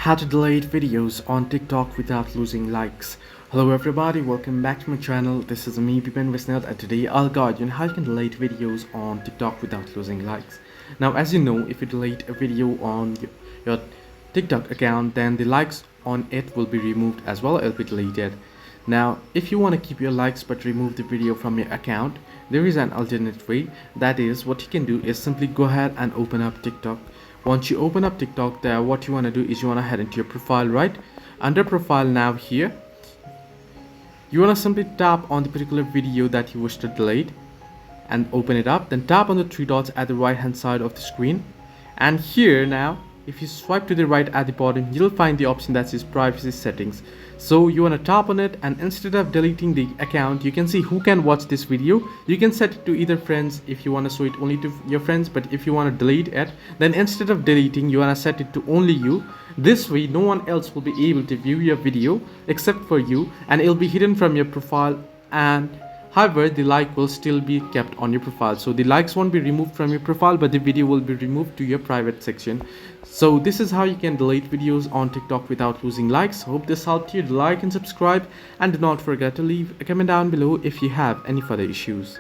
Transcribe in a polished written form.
How to delete videos on TikTok without losing likes. Hello everybody, welcome back to my channel. This is me, Pipen Visnath, and today I'll guide you on how you can delete videos on TikTok without losing likes. Now, as you know, if you delete a video on your TikTok account, then the likes on it will be removed as well. It'll be deleted. Now, if you want to keep your likes but remove the video from your account, there is an alternate way. That is, what you can do is simply go ahead and open up TikTok. Once you open up TikTok, there what you want to do is you want to head into your profile. Right under profile, now here you want to simply tap on the particular video that you wish to delete and open it up. Then tap on the three dots at the right hand side of the screen, and here now if you swipe to the right at the bottom, you'll find the option that says privacy settings. So you want to tap on it, and instead of deleting the account, you can see who can watch this video. You can set it to either friends if you want to show it only to your friends, but if you want to delete it, then instead of deleting, you want to set it to only you. This way no one else will be able to view your video except for you, and it'll be hidden from your profile, and however the like will still be kept on your profile. So the likes won't be removed from your profile, but the video will be removed to your private section. So this is how you can delete videos on TikTok without losing likes. Hope this helped you. Like and subscribe, and do not forget to leave a comment down below if you have any further issues.